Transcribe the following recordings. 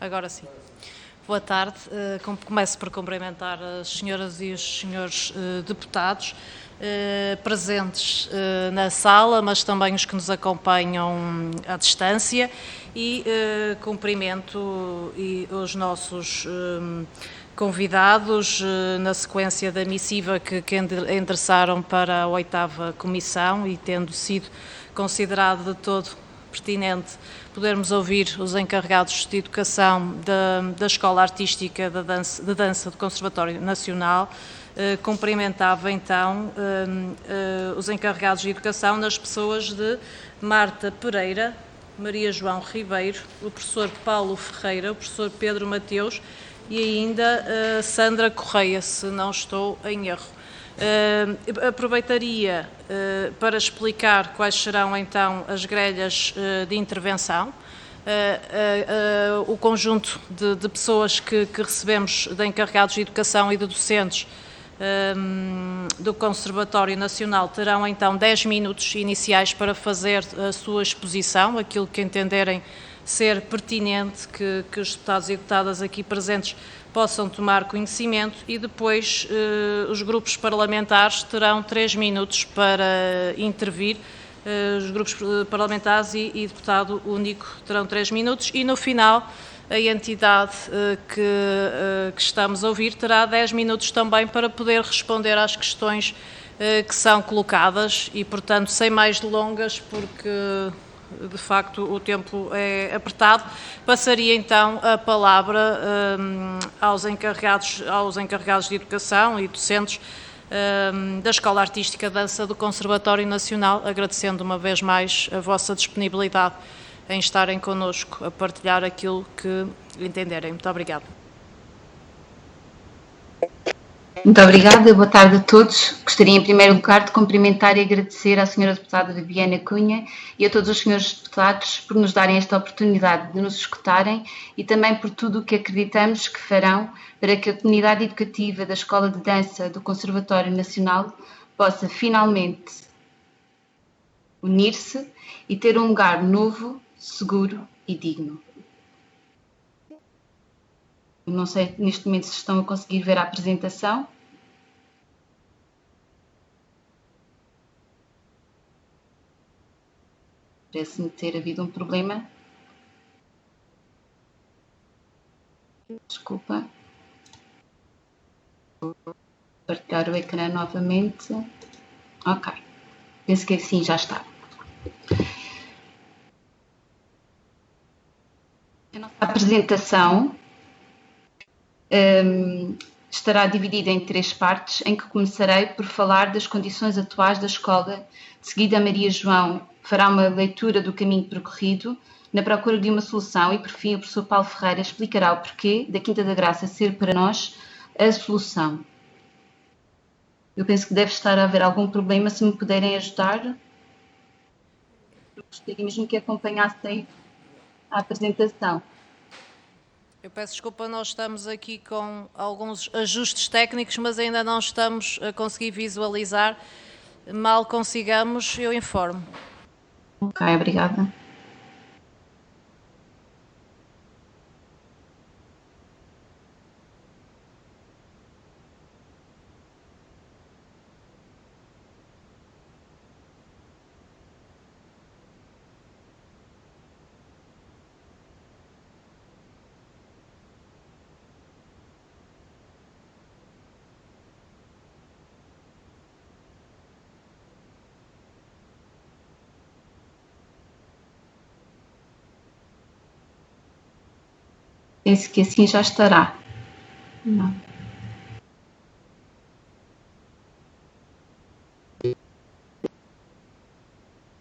Agora sim. Boa tarde. Começo por cumprimentar as senhoras e os senhores deputados presentes na sala, mas também os que nos acompanham à distância, e cumprimento os nossos convidados na sequência da missiva que endereçaram para a 8ª Comissão, e tendo sido considerado de todo pertinente podermos ouvir os encarregados de educação da Escola Artística de Dança do Conservatório Nacional, cumprimentava então os encarregados de educação nas pessoas de Marta Pereira, Maria João Ribeiro, o professor Paulo Ferreira, o professor Pedro Mateus e ainda Sandra Correia, se não estou em erro. Aproveitaria para explicar quais serão então as grelhas de intervenção. O conjunto de pessoas que recebemos, de encarregados de educação e de docentes do Conservatório Nacional, terão então 10 minutos iniciais para fazer a sua exposição, aquilo que entenderem ser pertinente que os deputados e deputadas aqui presentes possam tomar conhecimento, e depois os grupos parlamentares terão 3 minutos para intervir. Os grupos parlamentares e deputado único terão 3 minutos, e no final a entidade que estamos a ouvir terá 10 minutos também para poder responder às questões que são colocadas, e portanto, sem mais delongas, porque de facto o tempo é apertado, passaria então a palavra aos encarregados de educação e docentes da Escola Artística de Dança do Conservatório Nacional, agradecendo uma vez mais a vossa disponibilidade em estarem connosco a partilhar aquilo que entenderem. Muito obrigada. Muito obrigada, boa tarde a todos. Gostaria em primeiro lugar de cumprimentar e agradecer à senhora deputada Viviana Cunha e a todos os senhores deputados por nos darem esta oportunidade de nos escutarem, e também por tudo o que acreditamos que farão para que a comunidade educativa da Escola de Dança do Conservatório Nacional possa finalmente unir-se e ter um lugar novo, seguro e digno. Não sei neste momento se estão a conseguir ver a apresentação. Parece-me ter havido um problema. Desculpa. Vou partilhar o ecrã novamente. Ok. Penso que assim já está. A nossa apresentação estará dividida em 3 partes, em que começarei por falar das condições atuais da escola. De seguida, a Maria João fará uma leitura do caminho percorrido na procura de uma solução, e por fim o professor Paulo Ferreira explicará o porquê da Quinta da Graça ser para nós a solução. Eu penso que deve estar a haver algum problema, se me puderem ajudar. Eu gostaria mesmo que acompanhassem a apresentação. Eu peço desculpa, nós estamos aqui com alguns ajustes técnicos, mas ainda não estamos a conseguir visualizar. Mal consigamos, eu informo. Ok, obrigada. Penso que assim já estará. Não.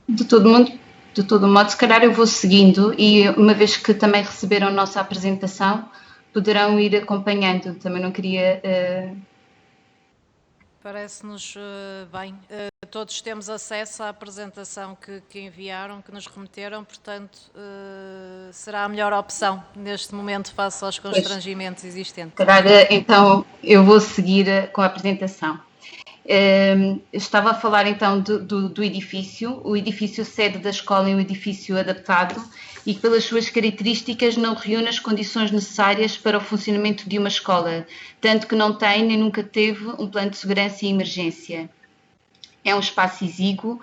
De todo modo, se calhar eu vou seguindo, e uma vez que também receberam a nossa apresentação, poderão ir acompanhando. Também não queria... Parece-nos bem. Todos temos acesso à apresentação que enviaram, que nos remeteram, portanto, será a melhor opção neste momento face aos constrangimentos existentes. Calhar, então, eu vou seguir com a apresentação. Estava a falar então do edifício. O edifício sede da escola é um edifício adaptado e que, pelas suas características, não reúne as condições necessárias para o funcionamento de uma escola, tanto que não tem nem nunca teve um plano de segurança e emergência. É um espaço exíguo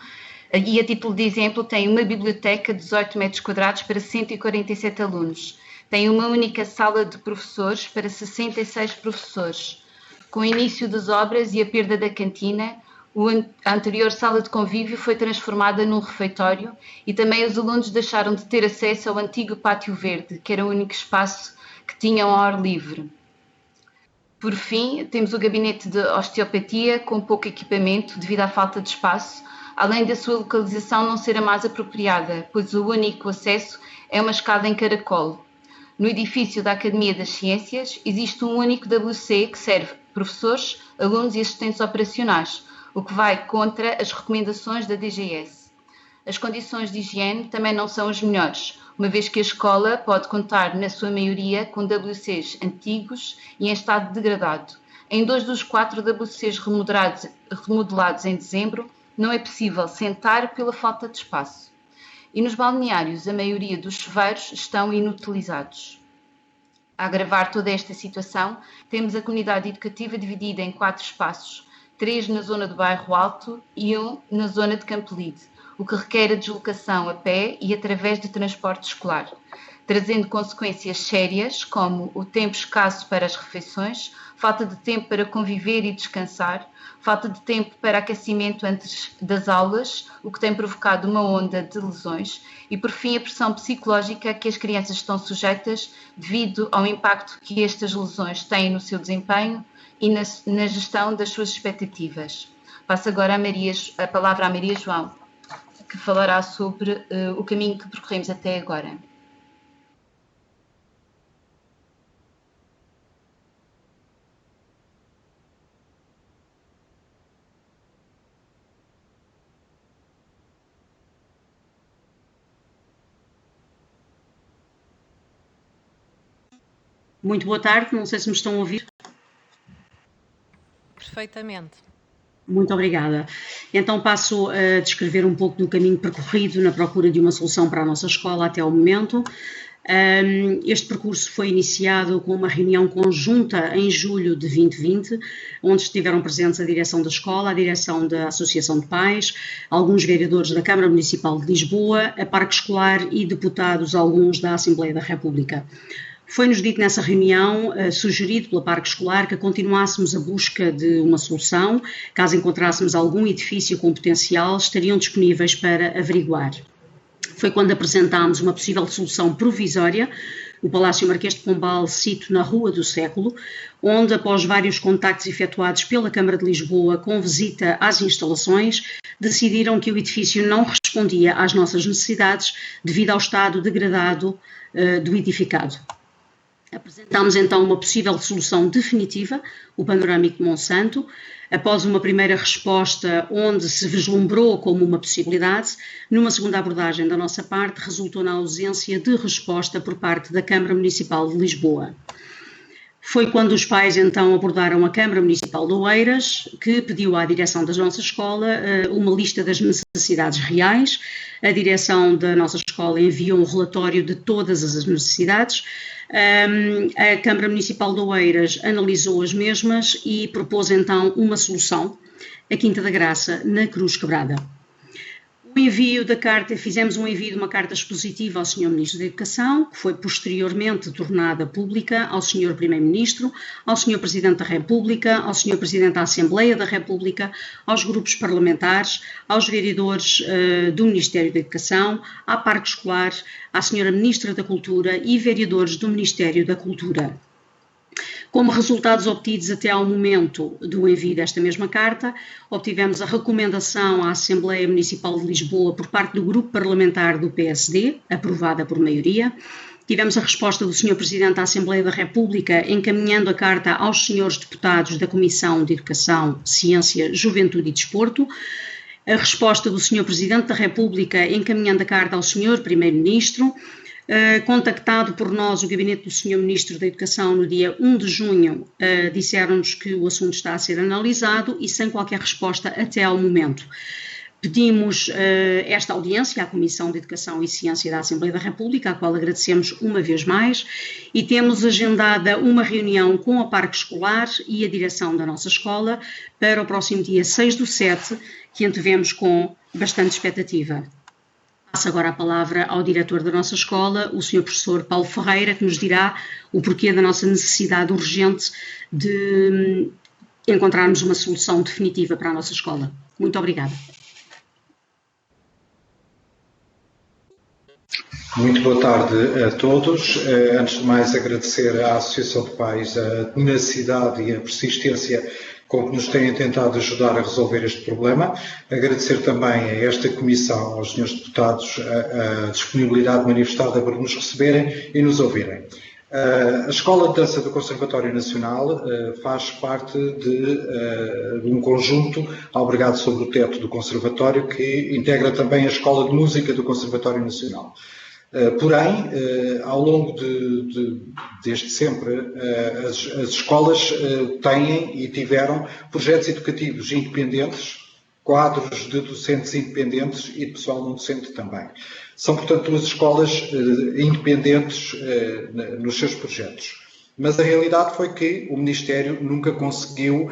e, a título de exemplo, tem uma biblioteca de 18 metros quadrados para 147 alunos. Tem uma única sala de professores para 66 professores. Com o início das obras e a perda da cantina, a anterior sala de convívio foi transformada num refeitório e também os alunos deixaram de ter acesso ao antigo pátio verde, que era o único espaço que tinham ao ar livre. Por fim, temos o gabinete de osteopatia com pouco equipamento devido à falta de espaço, além da sua localização não ser a mais apropriada, pois o único acesso é uma escada em caracol. No edifício da Academia das Ciências existe um único WC que serve professores, alunos e assistentes operacionais, o que vai contra as recomendações da DGS. As condições de higiene também não são as melhores, uma vez que a escola pode contar, na sua maioria, com WCs antigos e em estado degradado. Em 2 dos 4 WCs remodelados em dezembro, não é possível sentar pela falta de espaço. E nos balneários, a maioria dos chuveiros estão inutilizados. A agravar toda esta situação, temos a comunidade educativa dividida em 4 espaços, 3 na zona do Bairro Alto e 1 na zona de Campolide, o que requer a deslocação a pé e através de transporte escolar, trazendo consequências sérias como o tempo escasso para as refeições, falta de tempo para conviver e descansar, falta de tempo para aquecimento antes das aulas, o que tem provocado uma onda de lesões, e por fim a pressão psicológica que as crianças estão sujeitas devido ao impacto que estas lesões têm no seu desempenho e na gestão das suas expectativas. Passo agora a palavra à Maria João, que falará sobre o caminho que percorremos até agora. Muito boa tarde, não sei se me estão a ouvir. Perfeitamente. Muito obrigada. Então passo a descrever um pouco do caminho percorrido na procura de uma solução para a nossa escola até ao momento. Este percurso foi iniciado com uma reunião conjunta em julho de 2020, onde estiveram presentes a direção da escola, a direção da Associação de Pais, alguns vereadores da Câmara Municipal de Lisboa, a Parque Escolar e deputados alguns da Assembleia da República. Foi-nos dito nessa reunião, sugerido pela Parque Escolar, que continuássemos a busca de uma solução. Caso encontrássemos algum edifício com potencial, estariam disponíveis para averiguar. Foi quando apresentámos uma possível solução provisória, o Palácio Marquês de Pombal, sito na Rua do Século, onde, após vários contactos efetuados pela Câmara de Lisboa com visita às instalações, decidiram que o edifício não respondia às nossas necessidades devido ao estado degradado do edificado. Apresentámos então uma possível solução definitiva, o panorâmico de Monsanto. Após uma primeira resposta onde se vislumbrou como uma possibilidade, numa segunda abordagem da nossa parte resultou na ausência de resposta por parte da Câmara Municipal de Lisboa. Foi quando os pais então abordaram a Câmara Municipal de Oeiras, que pediu à direção da nossa escola uma lista das necessidades reais. A direção da nossa escola enviou um relatório de todas as necessidades. A Câmara Municipal de Oeiras analisou as mesmas e propôs então uma solução, a Quinta da Graça, na Cruz Quebrada. O envio da carta, fizemos um envio de uma carta expositiva ao Sr. Ministro da Educação, que foi posteriormente tornada pública ao Sr. Primeiro-Ministro, ao Sr. Presidente da República, ao Sr. Presidente da Assembleia da República, aos grupos parlamentares, aos vereadores do Ministério da Educação, à Parque Escolar, à Sra. Ministra da Cultura e vereadores do Ministério da Cultura. Como resultados obtidos até ao momento do envio desta mesma carta, obtivemos a recomendação à Assembleia Municipal de Lisboa por parte do grupo parlamentar do PSD, aprovada por maioria. Tivemos a resposta do Sr. Presidente da Assembleia da República, encaminhando a carta aos senhores deputados da Comissão de Educação, Ciência, Juventude e Desporto. A resposta do Sr. Presidente da República, encaminhando a carta ao Sr. Primeiro-Ministro. Contactado por nós o gabinete do Sr. Ministro da Educação no dia 1 de junho, disseram-nos que o assunto está a ser analisado e sem qualquer resposta até ao momento. Pedimos esta audiência à Comissão de Educação e Ciência da Assembleia da República, à qual agradecemos uma vez mais, e temos agendada uma reunião com a Parque Escolar e a direção da nossa escola para o próximo dia 6/7, que antevemos com bastante expectativa. Passo agora a palavra ao diretor da nossa escola, o Sr. Professor Paulo Ferreira, que nos dirá o porquê da nossa necessidade urgente de encontrarmos uma solução definitiva para a nossa escola. Muito obrigada. Muito boa tarde a todos. Antes de mais, agradecer à Associação de Pais a tenacidade e a persistência com que nos têm tentado ajudar a resolver este problema. Agradecer também a esta Comissão, aos senhores deputados, a disponibilidade manifestada por nos receberem e nos ouvirem. A Escola de Dança do Conservatório Nacional faz parte de um conjunto albergado sobre o teto do Conservatório que integra também a Escola de Música do Conservatório Nacional. Porém, ao longo desde sempre, as escolas têm e tiveram projetos educativos independentes, quadros de docentes independentes e de pessoal não docente também. São, portanto, duas escolas independentes nos seus projetos. Mas a realidade foi que o Ministério nunca conseguiu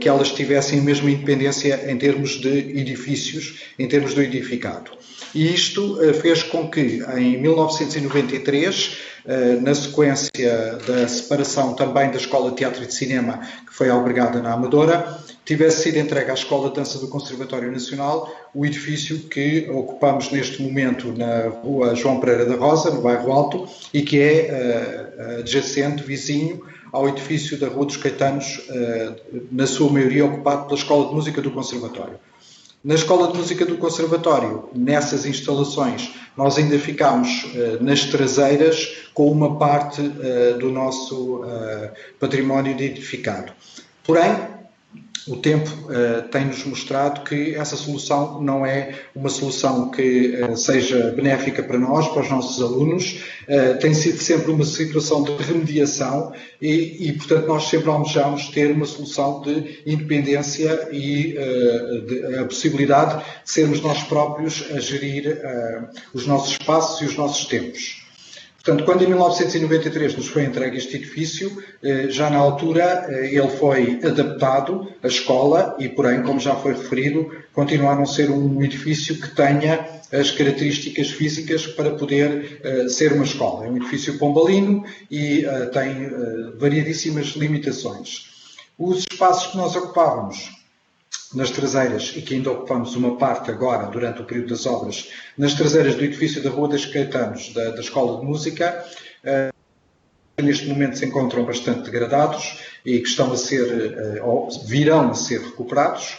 que elas tivessem a mesma independência em termos de edifícios, em termos do edificado. E isto fez com que, em 1993, na sequência da separação também da Escola de Teatro e de Cinema, que foi albergada na Amadora, tivesse sido entregue à Escola de Dança do Conservatório Nacional o edifício que ocupamos neste momento na rua João Pereira da Rosa, no bairro Alto, e que é adjacente, vizinho, ao edifício da Rua dos Caetanos, na sua maioria ocupado pela Escola de Música do Conservatório. Na Escola de Música do Conservatório, nessas instalações, nós ainda ficámos nas traseiras com uma parte do nosso património de edificado. Porém, o tempo tem-nos mostrado que essa solução não é uma solução que seja benéfica para nós, para os nossos alunos, tem sido sempre uma situação de remediação e portanto, nós sempre almejamos ter uma solução de independência e a possibilidade de sermos nós próprios a gerir os nossos espaços e os nossos tempos. Portanto, quando em 1993 nos foi entregue este edifício, já na altura ele foi adaptado à escola e, porém, como já foi referido, continua a não ser um edifício que tenha as características físicas para poder ser uma escola. É um edifício pombalino e tem variedíssimas limitações. Os espaços que nós ocupávamos nas traseiras, e que ainda ocupamos uma parte agora, durante o período das obras, nas traseiras do edifício da Rua dos Caetanos, da Escola de Música, neste momento se encontram bastante degradados e que estão a ser, ou virão a ser recuperados,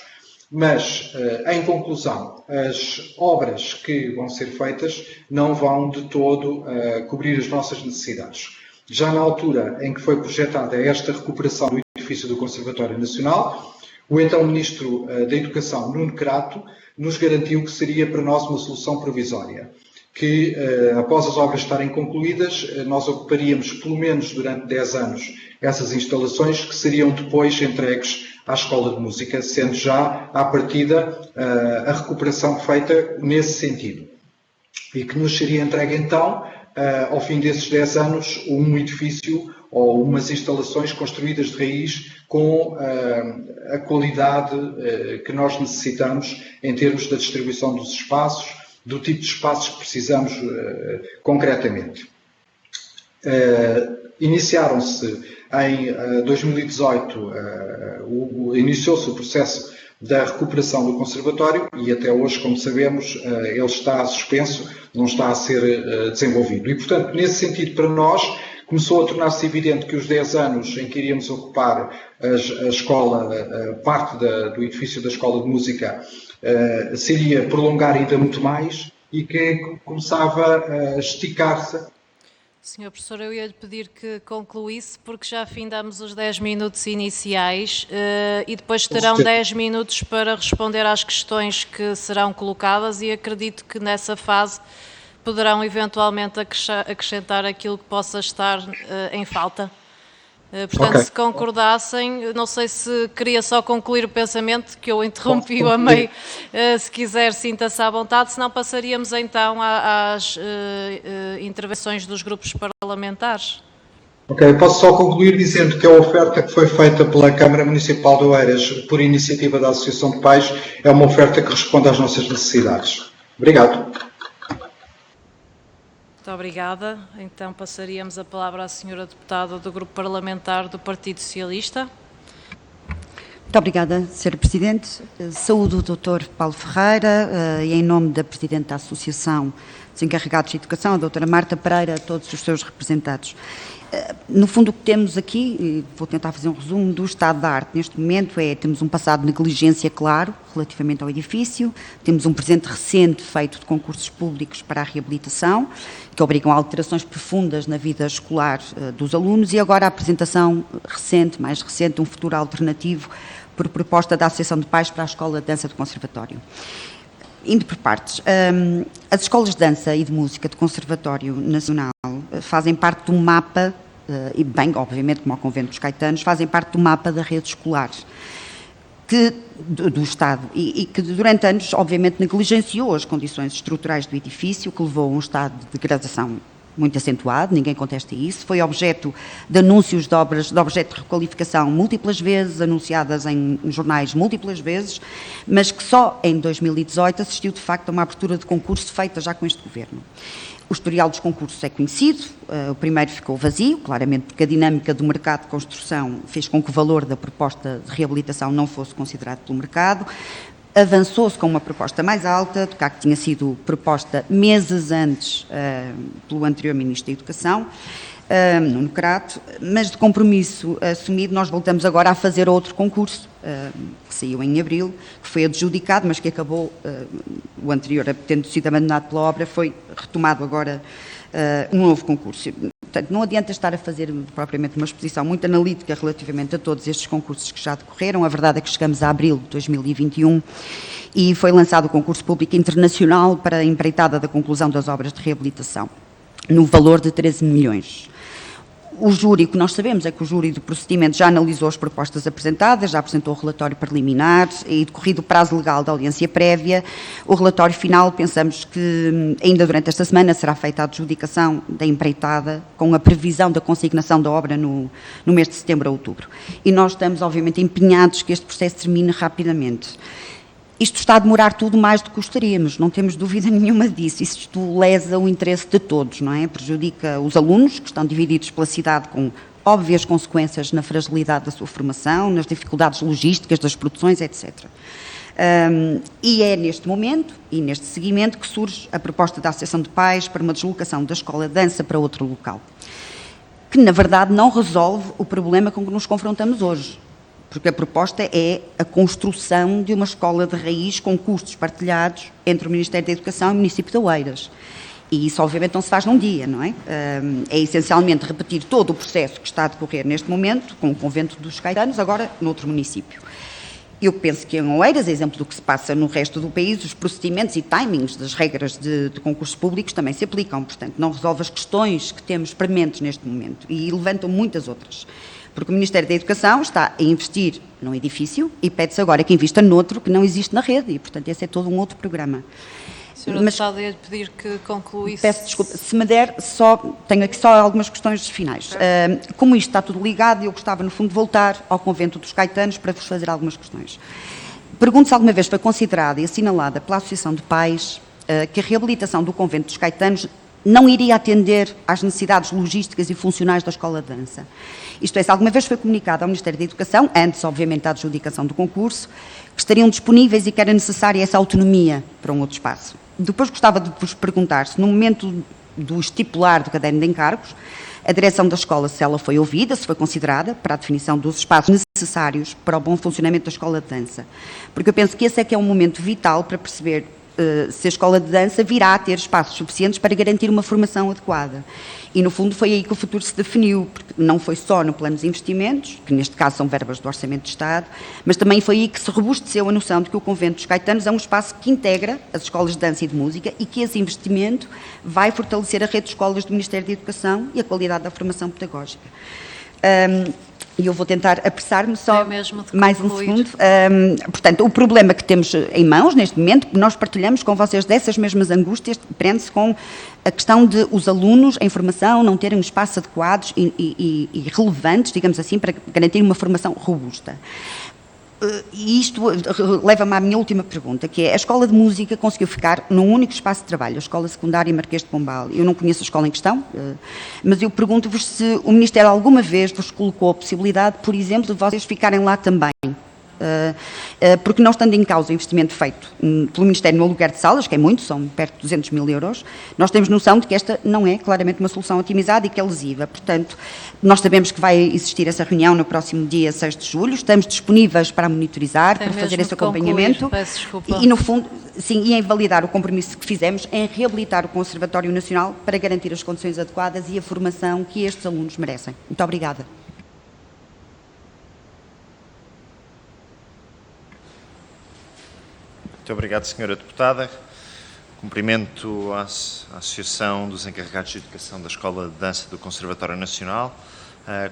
mas, em conclusão, as obras que vão ser feitas não vão de todo cobrir as nossas necessidades. Já na altura em que foi projetada esta recuperação do edifício do Conservatório Nacional, o então Ministro da Educação, Nuno Crato, nos garantiu que seria para nós uma solução provisória, que após as obras estarem concluídas, nós ocuparíamos pelo menos durante 10 anos essas instalações que seriam depois entregues à Escola de Música, sendo já à partida a recuperação feita nesse sentido. E que nos seria entregue então, ao fim desses 10 anos, um edifício ou umas instalações construídas de raiz com a qualidade que nós necessitamos em termos da distribuição dos espaços, do tipo de espaços que precisamos concretamente. Iniciaram-se em 2018, iniciou-se o processo da recuperação do Conservatório e até hoje, como sabemos, ele está suspenso, não está a ser desenvolvido. E, portanto, nesse sentido, para nós, começou a tornar-se evidente que os 10 anos em que iríamos ocupar a escola, parte do edifício da Escola de Música, se iria prolongar ainda muito mais e que começava a esticar-se. Senhor Professor, eu ia-lhe pedir que concluísse, porque já findamos os 10 minutos iniciais e depois terão 10 minutos para responder às questões que serão colocadas e acredito que nessa fase poderão eventualmente acrescentar aquilo que possa estar em falta. Portanto, Ok. se concordassem, não sei se queria só concluir o pensamento, que eu interrompi-o a meio, se quiser sinta-se à vontade, senão passaríamos então às intervenções dos grupos parlamentares. Ok, posso só concluir dizendo que a oferta que foi feita pela Câmara Municipal de Oeiras por iniciativa da Associação de Pais é uma oferta que responde às nossas necessidades. Obrigado. Muito obrigada. Então passaríamos a palavra à senhora deputada do Grupo Parlamentar do Partido Socialista. Muito obrigada, Sra. Presidente. Saúdo o Dr. Paulo Ferreira e, em nome da Presidente da Associação dos Encarregados de Educação, a Dra. Marta Pereira, a todos os seus representados. No fundo, o que temos aqui, e vou tentar fazer um resumo do estado da arte neste momento, temos um passado de negligência claro relativamente ao edifício, temos um presente recente feito de concursos públicos para a reabilitação, que obrigam a alterações profundas na vida escolar dos alunos, e agora a apresentação recente, mais recente, um futuro alternativo por proposta da Associação de Pais para a Escola de Dança do Conservatório. Indo por partes, as escolas de dança e de música do Conservatório Nacional fazem parte do mapa, e bem, obviamente, como ao Convento dos Caetanos, fazem parte do mapa da rede escolar do Estado e que durante anos, obviamente, negligenciou as condições estruturais do edifício, que levou a um estado de degradação muito acentuado, ninguém contesta isso, foi objeto de anúncios de obras de objeto de requalificação múltiplas vezes, anunciadas em jornais múltiplas vezes, mas que só em 2018 assistiu de facto a uma abertura de concurso feita já com este Governo. O historial dos concursos é conhecido, o primeiro ficou vazio, claramente porque a dinâmica do mercado de construção fez com que o valor da proposta de reabilitação não fosse considerado pelo mercado. Avançou-se com uma proposta mais alta do que a que tinha sido proposta meses antes pelo anterior Ministro da Educação, Nuno Crato, mas de compromisso assumido nós voltamos agora a fazer outro concurso, que saiu em abril, que foi adjudicado, mas que acabou, o anterior, tendo sido abandonado pela obra, foi retomado agora um novo concurso. Portanto, não adianta estar a fazer propriamente uma exposição muito analítica relativamente a todos estes concursos que já decorreram. A verdade é que chegamos a abril de 2021 e foi lançado o concurso público internacional para a empreitada da conclusão das obras de reabilitação, no valor de 13 milhões. O júri, o que nós sabemos é que o júri do procedimento já analisou as propostas apresentadas, já apresentou o relatório preliminar e, decorrido o prazo legal da audiência prévia, o relatório final, pensamos que ainda durante esta semana será feita a adjudicação da empreitada, com a previsão da consignação da obra no mês de setembro a outubro. E nós estamos, obviamente, empenhados que este processo termine rapidamente. Isto está a demorar tudo mais do que gostaríamos, não temos dúvida nenhuma disso. Isto lesa o interesse de todos, não é? Prejudica os alunos, que estão divididos pela cidade com óbvias consequências na fragilidade da sua formação, nas dificuldades logísticas das produções, etc. E é neste momento e neste seguimento que surge a proposta da Associação de Pais para uma deslocação da escola de dança para outro local, que na verdade não resolve o problema com que nos confrontamos hoje. Porque a proposta é a construção de uma escola de raiz com custos partilhados entre o Ministério da Educação e o município de Oeiras. E isso, obviamente, não se faz num dia, não é? É essencialmente repetir todo o processo que está a decorrer neste momento, com o Convento dos Caetanos, agora noutro município. Eu penso que em Oeiras, exemplo do que se passa no resto do país, os procedimentos e timings das regras de concursos públicos também se aplicam, portanto, não resolve as questões que temos prementes neste momento e levantam muitas outras. Porque o Ministério da Educação está a investir num edifício e pede-se agora que invista noutro que não existe na rede e, portanto, esse é todo um outro programa. Senhora Deputada, ia pedir que concluísse. Peço desculpa, se me der, tenho aqui só algumas questões finais. Como isto está tudo ligado, eu gostava, no fundo, de voltar ao Convento dos Caetanos para vos fazer algumas questões. Pergunto se alguma vez foi considerada e assinalada pela Associação de Pais que a reabilitação do Convento dos Caetanos não iria atender às necessidades logísticas e funcionais da escola de dança. Isto é, se alguma vez foi comunicado ao Ministério da Educação, antes, obviamente, da adjudicação do concurso, que estariam disponíveis e que era necessária essa autonomia para um outro espaço. Depois gostava de vos perguntar se, no momento do estipular do caderno de encargos, a direção da escola, se ela foi ouvida, se foi considerada para a definição dos espaços necessários para o bom funcionamento da escola de dança. Porque eu penso que esse é que é um momento vital para perceber se a escola de dança virá a ter espaços suficientes para garantir uma formação adequada. E, no fundo, foi aí que o futuro se definiu, porque não foi só no plano de investimentos, que neste caso são verbas do Orçamento de Estado, mas também foi aí que se robusteceu a noção de que o Convento dos Caetanos é um espaço que integra as escolas de dança e de música e que esse investimento vai fortalecer a rede de escolas do Ministério da Educação e a qualidade da formação pedagógica. E eu vou tentar apressar-me só mesmo de mais um concluir. segundo. Portanto, o problema que temos em mãos neste momento, que nós partilhamos com vocês dessas mesmas angústias, prende-se com a questão de os alunos em formação não terem um espaço adequados e relevantes, digamos assim, para garantir uma formação robusta. E isto leva-me à minha última pergunta, que é: a Escola de Música conseguiu ficar num único espaço de trabalho, a Escola Secundária Marquês de Pombal. Eu não conheço a escola em questão, mas eu pergunto-vos se o Ministério alguma vez vos colocou a possibilidade, por exemplo, de vocês ficarem lá também. Porque não estando em causa o investimento feito pelo Ministério no aluguer de salas, que é muito, são perto de 200 mil euros, nós temos noção de que esta não é claramente uma solução otimizada e que é lesiva. Portanto, nós sabemos que vai existir essa reunião no próximo dia 6 de julho, estamos disponíveis para monitorizar, para fazer esse acompanhamento e, no fundo, sim, e em validar o compromisso que fizemos em reabilitar o Conservatório Nacional para garantir as condições adequadas e a formação que estes alunos merecem. Muito obrigada. Muito obrigado, Sra. Deputada. Cumprimento a Associação dos Encarregados de Educação da Escola de Dança do Conservatório Nacional.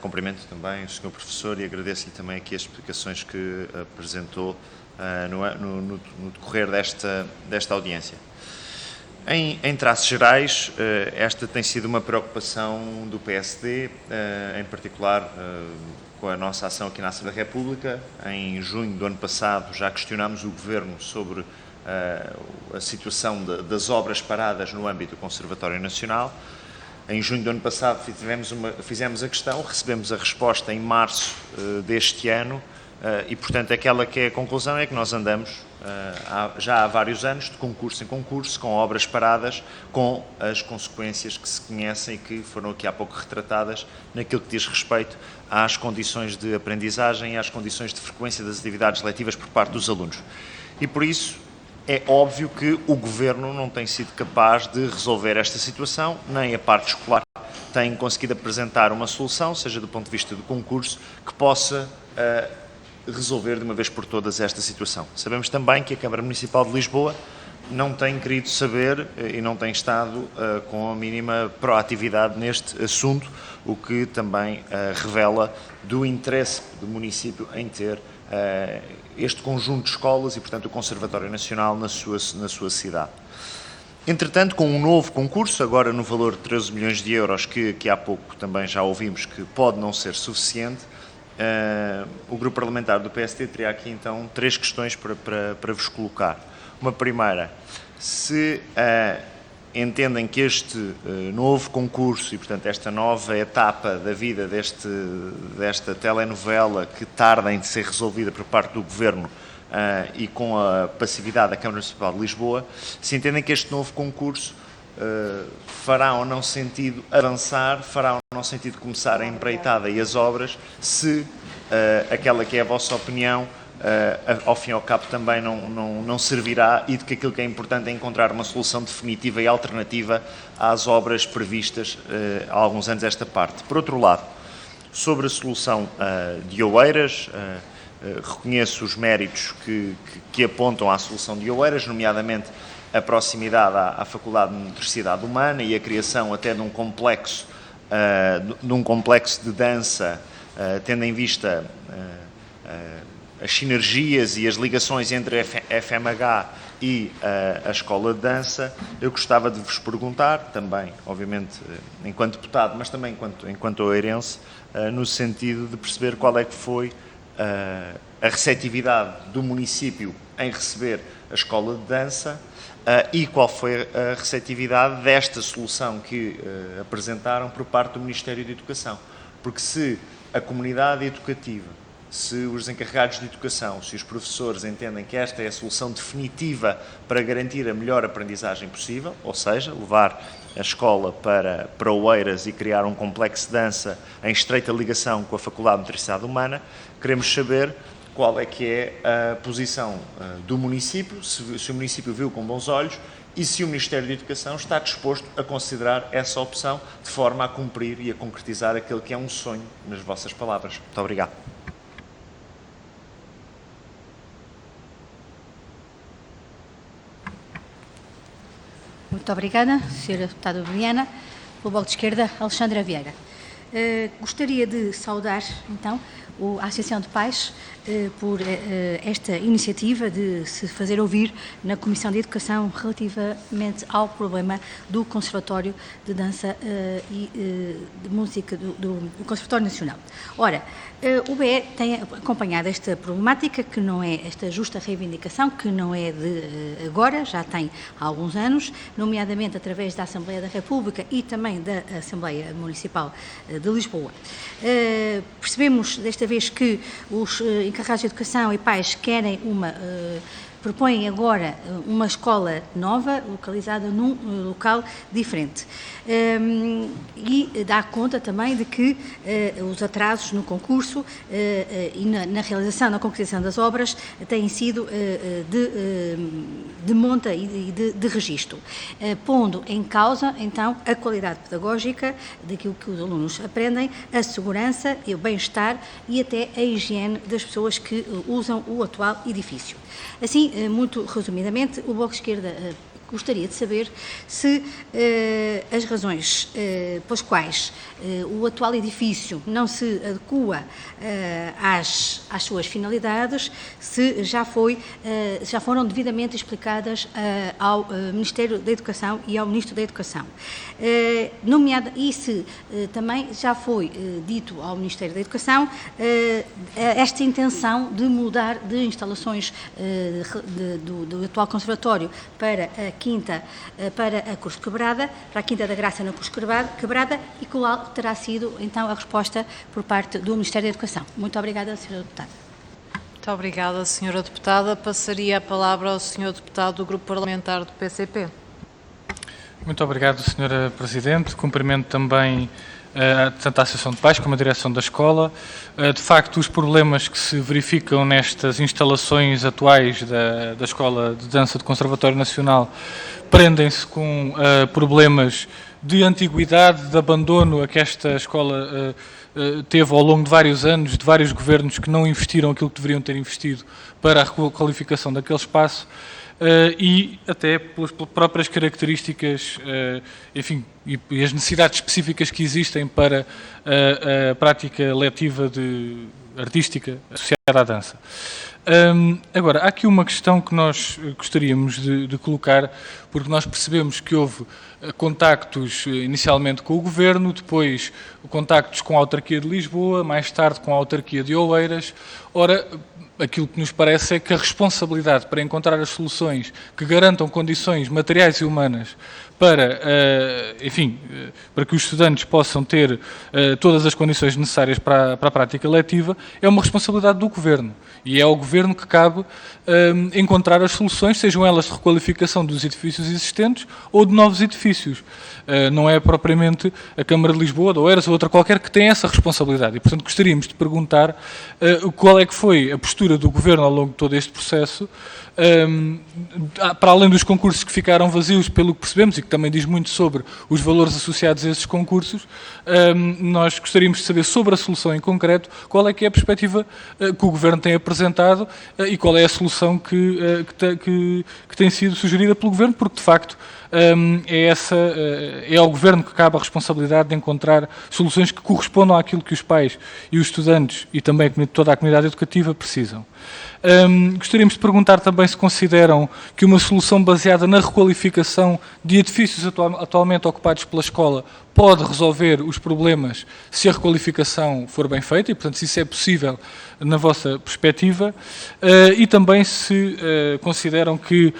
Cumprimento também o Sr. Professor e agradeço-lhe também aqui as explicações que apresentou no decorrer desta audiência. Em traços gerais, esta tem sido uma preocupação do PSD, em particular com a nossa ação aqui na Assembleia da República. Em junho do ano passado já questionámos o Governo sobre a situação das obras paradas no âmbito do Conservatório Nacional. Em junho do ano passado fizemos a questão, recebemos a resposta em março deste ano e, portanto, aquela que é a conclusão é que nós andamos já há vários anos, de concurso em concurso, com obras paradas, com as consequências que se conhecem e que foram aqui há pouco retratadas naquilo que diz respeito às condições de aprendizagem e às condições de frequência das atividades letivas por parte dos alunos. E por isso é óbvio que o Governo não tem sido capaz de resolver esta situação, nem a parte escolar tem conseguido apresentar uma solução, seja do ponto de vista do concurso, que possa resolver de uma vez por todas esta situação. Sabemos também que a Câmara Municipal de Lisboa não tem querido saber e não tem estado com a mínima proatividade neste assunto, o que também revela do interesse do município em ter este conjunto de escolas e, portanto, o Conservatório Nacional na sua cidade. Entretanto, com um novo concurso, agora no valor de 13 milhões de euros, que há pouco também já ouvimos que pode não ser suficiente, o Grupo Parlamentar do PSD teria aqui, então, 3 questões para vos colocar. Uma primeira, se entendem que este novo concurso e, portanto, esta nova etapa da vida desta telenovela que tarda em ser resolvida por parte do Governo e com a passividade da Câmara Municipal de Lisboa, se entendem que este novo concurso fará ou não sentido avançar, fará ou não sentido começar a empreitada e as obras, se aquela que é a vossa opinião, ao fim e ao cabo também não servirá e de que aquilo que é importante é encontrar uma solução definitiva e alternativa às obras previstas há alguns anos esta parte. Por outro lado, sobre a solução de Oeiras, reconheço os méritos que apontam à solução de Oeiras, nomeadamente a proximidade à Faculdade de Motricidade Humana e a criação até de um complexo de dança, tendo em vista as sinergias e as ligações entre a FMH e a Escola de Dança. Eu gostava de vos perguntar, também, obviamente, enquanto deputado, mas também enquanto oeirense, no sentido de perceber qual é que foi a receptividade do município em receber a Escola de Dança e qual foi a receptividade desta solução que apresentaram por parte do Ministério da Educação. Porque se a comunidade educativa, se os encarregados de educação, se os professores entendem que esta é a solução definitiva para garantir a melhor aprendizagem possível, ou seja, levar a escola para Oeiras e criar um complexo de dança em estreita ligação com a Faculdade de Motricidade Humana, queremos saber qual é que é a posição do município, se o município viu com bons olhos e se o Ministério da Educação está disposto a considerar essa opção de forma a cumprir e a concretizar aquele que é um sonho, nas vossas palavras. Muito obrigado. Muito obrigada, Sra. Deputada Liliana. Pelo Bloco de Esquerda, Alexandra Vieira. Gostaria de saudar, então, a Associação de Pais por esta iniciativa de se fazer ouvir na Comissão de Educação relativamente ao problema do Conservatório de Dança e de Música do Conservatório Nacional. Ora, o BE tem acompanhado esta problemática, que não é esta justa reivindicação, que não é de agora, já tem há alguns anos, nomeadamente através da Assembleia da República e também da Assembleia Municipal de Lisboa. Percebemos desta vez que os encarregados de educação e pais querem propõem agora uma escola nova, localizada num local diferente. E dá conta também de que os atrasos no concurso e na realização, na concretização das obras têm sido de monta e de registro, pondo em causa, então, a qualidade pedagógica daquilo que os alunos aprendem, a segurança e o bem-estar e até a higiene das pessoas que usam o atual edifício. Assim, muito resumidamente, o Bloco de Esquerda gostaria de saber se as razões pelas quais o atual edifício não se adequa às suas finalidades, se já foram devidamente explicadas ao Ministério da Educação e ao Ministro da Educação. E se também já foi dito ao Ministério da Educação esta intenção de mudar de instalações do atual conservatório para a Quinta, para a Curso Quebrada, para a Quinta da Graça na Curso Quebrada, e qual terá sido, então, a resposta por parte do Ministério da Educação. Muito obrigada, Sra. Deputada. Muito obrigada, Sra. Deputada. Passaria a palavra ao Sr. Deputado do Grupo Parlamentar do PCP. Muito obrigado, Sra. Presidente. Cumprimento também tanto a Associação de Pais como a direção da escola. De facto, os problemas que se verificam nestas instalações atuais da Escola de Dança do Conservatório Nacional prendem-se com problemas de antiguidade, de abandono a que esta escola teve ao longo de vários anos, de vários governos que não investiram aquilo que deveriam ter investido para a requalificação daquele espaço. E até pelas próprias características, enfim, e as necessidades específicas que existem para a prática letiva artística associada à dança. Agora, há aqui uma questão que nós gostaríamos de colocar, porque nós percebemos que houve contactos inicialmente com o Governo, depois contactos com a autarquia de Lisboa, mais tarde com a autarquia de Oeiras. Ora, aquilo que nos parece é que a responsabilidade para encontrar as soluções que garantam condições materiais e humanas para, enfim, para que os estudantes possam ter todas as condições necessárias para a prática letiva, é uma responsabilidade do Governo. E é ao Governo que cabe encontrar as soluções, sejam elas de requalificação dos edifícios existentes ou de novos edifícios. Não é propriamente a Câmara de Lisboa, de Oeiras ou outra qualquer que tem essa responsabilidade. E, portanto, gostaríamos de perguntar qual é que foi a postura do Governo ao longo de todo este processo, para além dos concursos que ficaram vazios, pelo que percebemos, e que também diz muito sobre os valores associados a esses concursos, nós gostaríamos de saber sobre a solução em concreto, qual é que é a perspectiva que o Governo tem apresentado e qual é a solução que tem sido sugerida pelo Governo, porque, de facto, é ao Governo que cabe a responsabilidade de encontrar soluções que correspondam àquilo que os pais e os estudantes e também toda a comunidade educativa precisam. Gostaríamos de perguntar também se consideram que uma solução baseada na requalificação de edifícios atualmente ocupados pela escola pode resolver os problemas se a requalificação for bem feita e, portanto, se isso é possível na vossa perspectiva, e também se consideram que,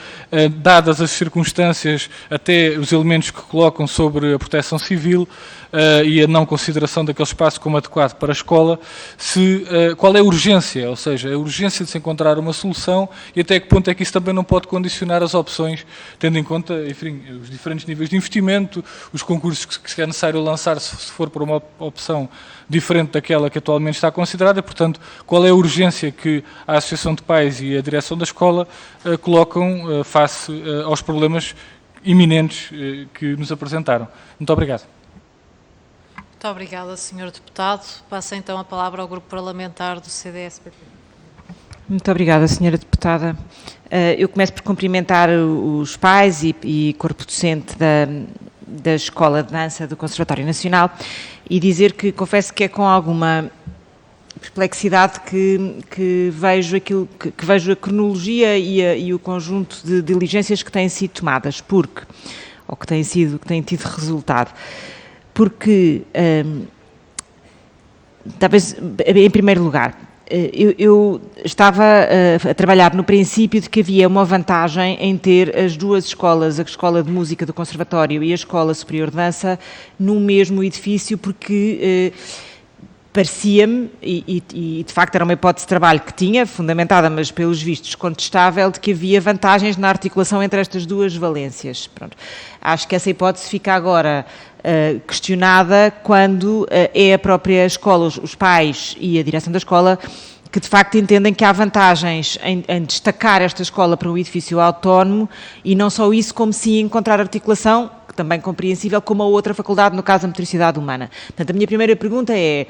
dadas as circunstâncias, até os elementos que colocam sobre a proteção civil e a não consideração daquele espaço como adequado para a escola, qual é a urgência, ou seja, a urgência de se encontrar uma solução e até que ponto é que isso também não pode condicionar as opções, tendo em conta, enfim, os diferentes níveis de investimento, os concursos que é necessário lançar se for por uma opção diferente daquela que atualmente está considerada, e, portanto, qual é a urgência que a Associação de Pais e a direção da escola colocam face aos problemas iminentes que nos apresentaram. Muito obrigado. Muito obrigada, Sr. Deputado. Passa então a palavra ao Grupo Parlamentar do CDS-PP. Muito obrigada, Sra. Deputada. Eu começo por cumprimentar os pais e corpo docente da Escola de Dança do Conservatório Nacional e dizer que confesso que é com alguma perplexidade que vejo aquilo, que vejo a cronologia e o conjunto de diligências que têm sido tomadas, ou que têm tido resultado. Porque, talvez, em primeiro lugar, eu estava a trabalhar no princípio de que havia uma vantagem em ter as duas escolas, a Escola de Música do Conservatório e a Escola Superior de Dança, no mesmo edifício, porque parecia-me, e de facto era uma hipótese de trabalho que tinha, fundamentada, mas pelos vistos contestável, de que havia vantagens na articulação entre estas duas valências. Pronto. Acho que essa hipótese fica agora questionada quando é a própria escola, os pais e a direção da escola, que de facto entendem que há vantagens em destacar esta escola para um edifício autónomo, e não só isso, como sim encontrar articulação, que também compreensível, com uma outra faculdade, no caso da motricidade humana. Portanto, a minha primeira pergunta é: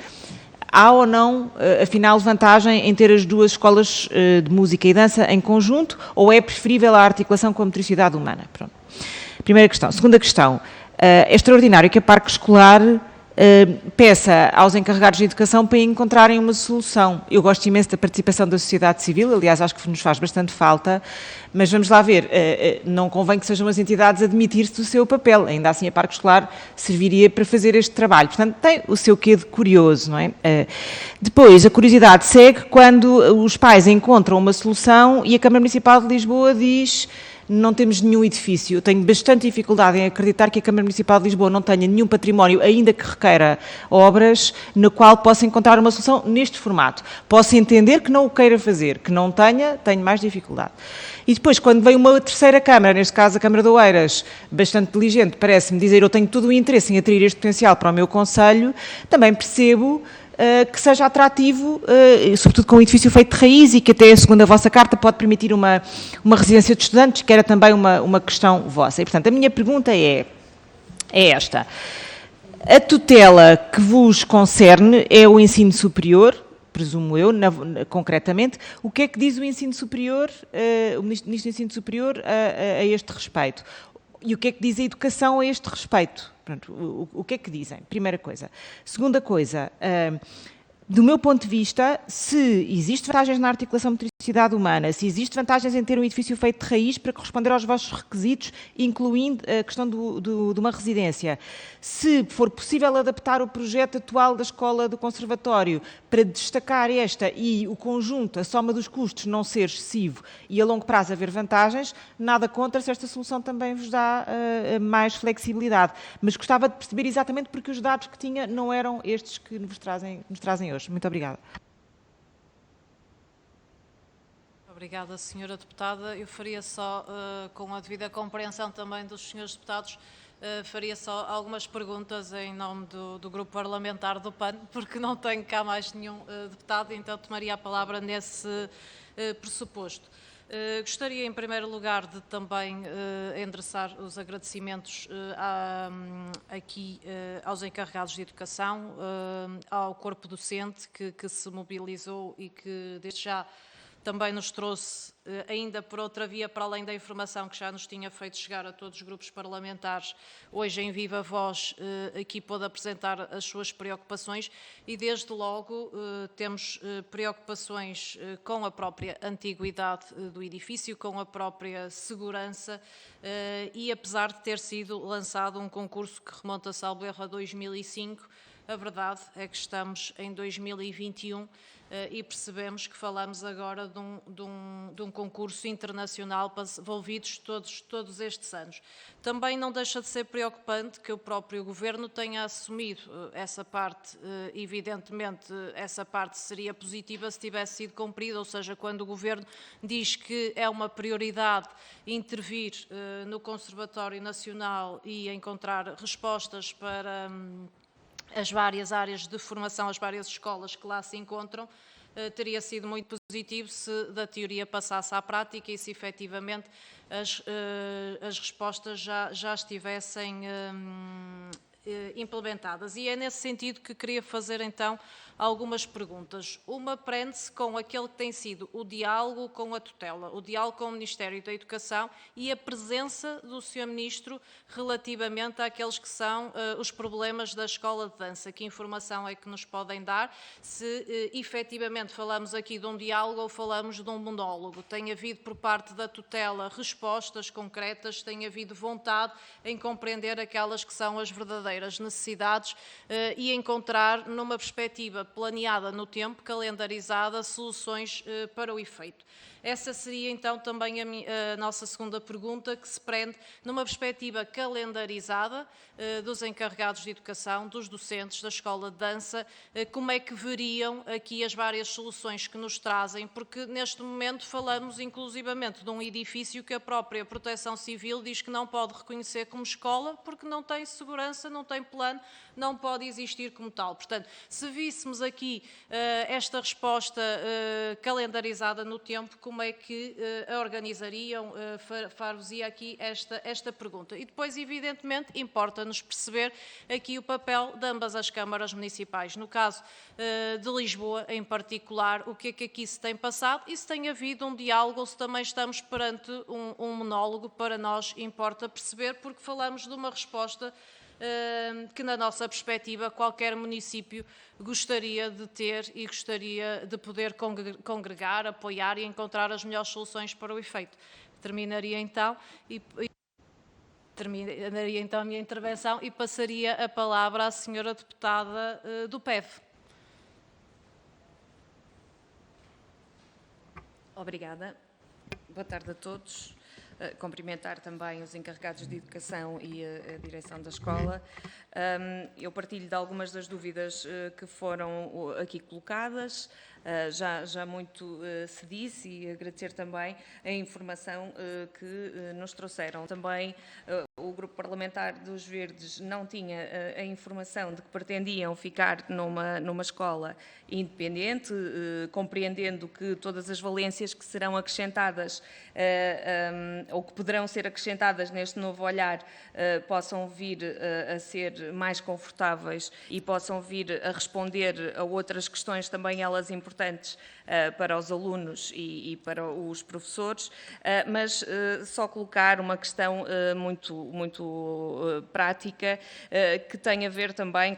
há ou não, afinal, vantagem em ter as duas escolas de música e dança em conjunto, ou é preferível a articulação com a motricidade humana? Pronto. Primeira questão. Segunda questão. É extraordinário que a Parque Escolar peça aos encarregados de educação para encontrarem uma solução. Eu gosto imenso da participação da sociedade civil, aliás, acho que nos faz bastante falta, mas vamos lá ver, não convém que sejam as entidades a admitir-se do seu papel, ainda assim a Parque Escolar serviria para fazer este trabalho, portanto tem o seu quê de curioso, não é? Depois, a curiosidade segue quando os pais encontram uma solução e a Câmara Municipal de Lisboa diz: não temos nenhum edifício. Eu tenho bastante dificuldade em acreditar que a Câmara Municipal de Lisboa não tenha nenhum património, ainda que requeira obras, na qual possa encontrar uma solução neste formato. Posso entender que não o queira fazer, que não tenho mais dificuldade. E depois, quando vem uma terceira Câmara, neste caso a Câmara de Oeiras, bastante diligente, parece-me dizer: eu tenho todo o interesse em atrair este potencial para o meu concelho, também percebo que seja atrativo, sobretudo com um edifício feito de raiz e que até, segundo a vossa carta, pode permitir uma residência de estudantes, que era também uma questão vossa. E, portanto, a minha pergunta é esta: a tutela que vos concerne é o ensino superior, presumo eu, concretamente. O que é que diz o ensino superior, o Ministro do Ensino Superior, a este respeito? E o que é que diz a educação a este respeito? Pronto, o que é que dizem? Primeira coisa. Segunda coisa, do meu ponto de vista, se existe vantagens na articulação de motricidade humana, se existe vantagens em ter um edifício feito de raiz para corresponder aos vossos requisitos, incluindo a questão de uma residência, se for possível adaptar o projeto atual da Escola do Conservatório para destacar esta e o conjunto, a soma dos custos não ser excessivo e a longo prazo haver vantagens, nada contra se esta solução também vos dá mais flexibilidade. Mas gostava de perceber exatamente porque os dados que tinha não eram estes que nos trazem hoje. Muito obrigada. Obrigada, Sra. Deputada. Eu faria só, com a devida compreensão também dos senhores deputados, faria só algumas perguntas em nome do grupo parlamentar do PAN, porque não tenho cá mais nenhum deputado, então tomaria a palavra nesse pressuposto. Gostaria, em primeiro lugar, de também endereçar os agradecimentos aqui aos encarregados de educação, ao corpo docente que se mobilizou e que, desde já, também nos trouxe, ainda por outra via, para além da informação que já nos tinha feito chegar a todos os grupos parlamentares, hoje em viva voz, aqui pôde apresentar as suas preocupações e, desde logo, temos preocupações com a própria antiguidade do edifício, com a própria segurança e, apesar de ter sido lançado um concurso que remonta, salvo erro, a 2005, a verdade é que estamos em 2021 e percebemos que falamos agora de um concurso internacional envolvidos todos estes anos. Também não deixa de ser preocupante que o próprio Governo tenha assumido essa parte, evidentemente essa parte seria positiva se tivesse sido cumprida, ou seja, quando o Governo diz que é uma prioridade intervir no Conservatório Nacional e encontrar respostas para as várias áreas de formação, as várias escolas que lá se encontram, teria sido muito positivo se da teoria passasse à prática e se efetivamente as respostas já estivessem implementadas. E é nesse sentido que queria fazer então algumas perguntas. Uma prende-se com aquele que tem sido o diálogo com a tutela, o diálogo com o Ministério da Educação e a presença do Sr. Ministro relativamente àqueles que são os problemas da escola de dança. Que informação é que nos podem dar? Se efetivamente falamos aqui de um diálogo ou falamos de um monólogo. Tem havido por parte da tutela respostas concretas, tem havido vontade em compreender aquelas que são as verdadeiras necessidades e encontrar numa perspectiva planeada no tempo, calendarizada, soluções para o efeito. Essa seria então também a nossa segunda pergunta, que se prende numa perspectiva calendarizada dos encarregados de educação, dos docentes da escola de dança, como é que veriam aqui as várias soluções que nos trazem, porque neste momento falamos inclusivamente de um edifício que a própria Proteção Civil diz que não pode reconhecer como escola porque não tem segurança, não tem plano, não pode existir como tal. Portanto, se víssemos aqui esta resposta calendarizada no tempo, como é que a organizariam? Far-vos-ia aqui esta pergunta. E depois, evidentemente, importa-nos perceber aqui o papel de ambas as câmaras municipais. No caso de Lisboa, em particular, o que é que aqui se tem passado e se tem havido um diálogo ou se também estamos perante um monólogo. Para nós importa perceber, porque falamos de uma resposta que, na nossa perspectiva, qualquer município gostaria de ter e gostaria de poder congregar, apoiar e encontrar as melhores soluções para o efeito. Terminaria então a minha intervenção e passaria a palavra à senhora deputada do PEV. Obrigada. Boa tarde a todos. Cumprimentar também os encarregados de educação e a direção da escola. Eu partilho de algumas das dúvidas que foram aqui colocadas. Já muito se disse, e agradecer também a informação que nos trouxeram. Também o Grupo Parlamentar dos Verdes não tinha a informação de que pretendiam ficar numa escola independente, compreendendo que todas as valências que serão acrescentadas ou que poderão ser acrescentadas neste novo olhar possam vir a ser mais confortáveis e possam vir a responder a outras questões também elas importantes para os alunos e para os professores, mas só colocar uma questão muito prática que tem a ver também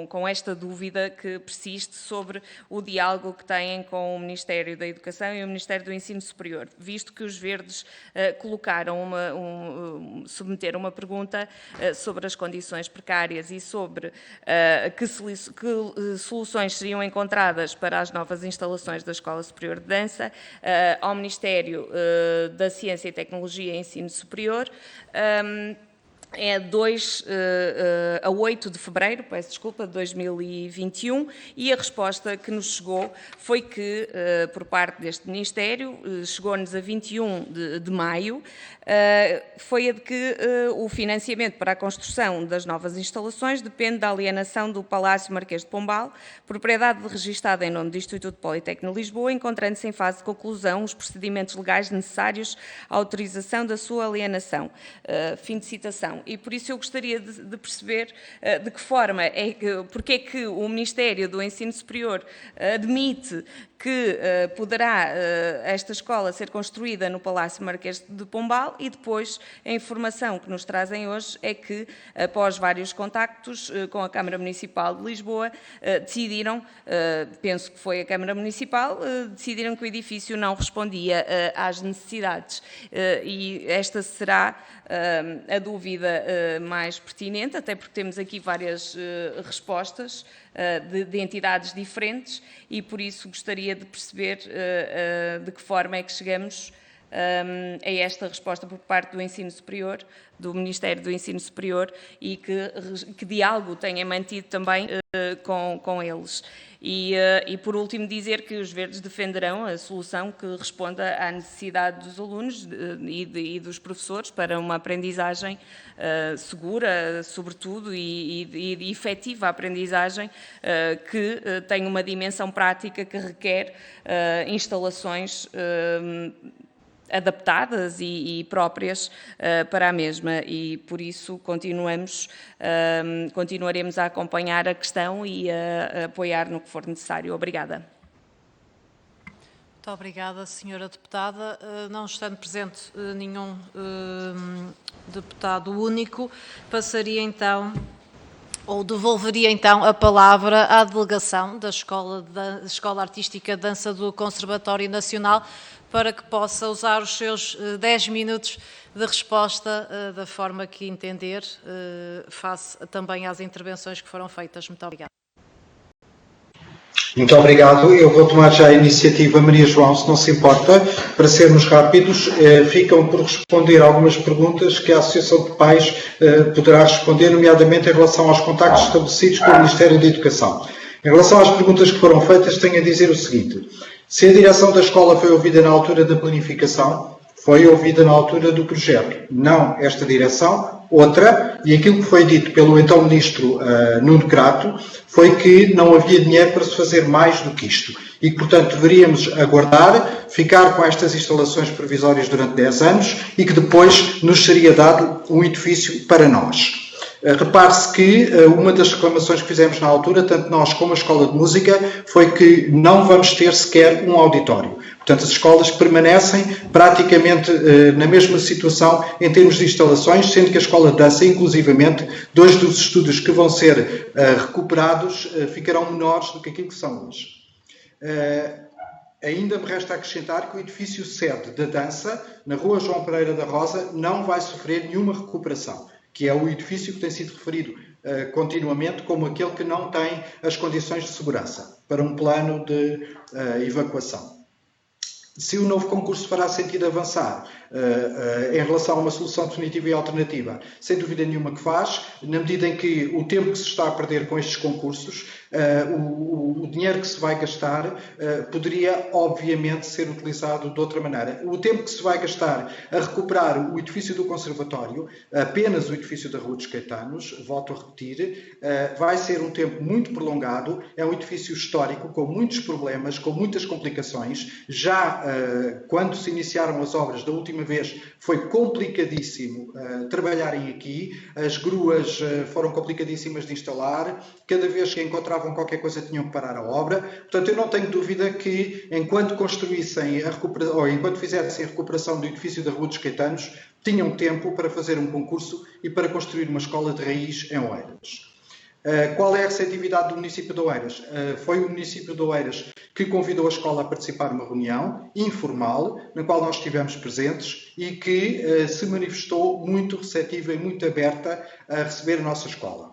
com esta dúvida que persiste sobre o diálogo que têm com o Ministério da Educação e o Ministério do Ensino Superior, visto que os Verdes submeteram uma pergunta sobre as condições precárias e sobre que soluções seriam encontradas para as novas instalações da Escola Superior de Dança ao Ministério da Ciência e Tecnologia e Ensino Superior. É 2 a 8 de fevereiro, peço desculpa, de 2021, e a resposta que nos chegou foi que, por parte deste Ministério, chegou-nos a 21 de maio, foi a de que o financiamento para a construção das novas instalações depende da alienação do Palácio Marquês de Pombal, propriedade registada em nome do Instituto Politécnico de Lisboa, encontrando-se em fase de conclusão os procedimentos legais necessários à autorização da sua alienação. Fim de citação. E por isso eu gostaria de perceber de que forma porque é que o Ministério do Ensino Superior admite que poderá esta escola ser construída no Palácio Marquês de Pombal e depois a informação que nos trazem hoje é que, após vários contactos com a Câmara Municipal de Lisboa, decidiram, penso que foi a Câmara Municipal, decidiram que o edifício não respondia às necessidades. E esta será a dúvida mais pertinente, até porque temos aqui várias respostas de entidades diferentes e por isso gostaria de perceber de que forma é que chegamos a esta resposta por parte do Ensino Superior, do Ministério do Ensino Superior e que diálogo tenha mantido também com eles. E por último dizer que os Verdes defenderão a solução que responda à necessidade dos alunos e dos professores para uma aprendizagem segura, sobretudo, e efetiva aprendizagem que tem uma dimensão prática que requer instalações adaptadas e próprias para a mesma, e por isso continuaremos a acompanhar a questão e a apoiar no que for necessário. Obrigada. Muito obrigada, Sra. Deputada. Não estando presente nenhum deputado único, passaria então, ou devolveria então a palavra à delegação da Escola Artística de Dança do Conservatório Nacional, para que possa usar os seus 10 minutos de resposta da forma que entender, face também às intervenções que foram feitas. Muito obrigada. Muito obrigado. Eu vou tomar já a iniciativa, Maria João, se não se importa, para sermos rápidos. Ficam por responder algumas perguntas que a Associação de Pais poderá responder, nomeadamente em relação aos contactos estabelecidos com o Ministério da Educação. Em relação às perguntas que foram feitas, tenho a dizer o seguinte: se a direção da escola foi ouvida na altura da planificação, foi ouvida na altura do projeto. Não esta direção, outra, e aquilo que foi dito pelo então Ministro Nuno Crato foi que não havia dinheiro para se fazer mais do que isto e que, portanto, deveríamos aguardar, ficar com estas instalações provisórias durante 10 anos e que depois nos seria dado um edifício para nós. Repare-se que uma das reclamações que fizemos na altura, tanto nós como a Escola de Música, foi que não vamos ter sequer um auditório. Portanto, as escolas permanecem praticamente na mesma situação em termos de instalações, sendo que a Escola de Dança, inclusivamente, 2 dos estudos que vão ser recuperados ficarão menores do que aquilo que são hoje. Ainda me resta acrescentar que o edifício sede da dança, na Rua João Pereira da Rosa, não vai sofrer nenhuma recuperação, que é o edifício que tem sido referido continuamente como aquele que não tem as condições de segurança para um plano de evacuação. Se o novo concurso fará sentido avançar em relação a uma solução definitiva e alternativa, sem dúvida nenhuma que faz, na medida em que o tempo que se está a perder com estes concursos, o dinheiro que se vai gastar poderia, obviamente, ser utilizado de outra maneira. O tempo que se vai gastar a recuperar o edifício do Conservatório, apenas o edifício da Rua dos Caetanos, volto a repetir, vai ser um tempo muito prolongado. É um edifício histórico, com muitos problemas, com muitas complicações. Já quando se iniciaram as obras da última vez, foi complicadíssimo trabalharem aqui. As gruas foram complicadíssimas de instalar. Cada vez que encontravam qualquer coisa tinham que parar a obra. Portanto, eu não tenho dúvida que, enquanto construíssem ou enquanto fizessem a recuperação do edifício da Rua dos Caetanos, tinham tempo para fazer um concurso e para construir uma escola de raiz em Oeiras. Qual é a receptividade do município de Oeiras? Foi o município de Oeiras que convidou a escola a participar numa reunião informal, na qual nós estivemos presentes e que se manifestou muito receptiva e muito aberta a receber a nossa escola.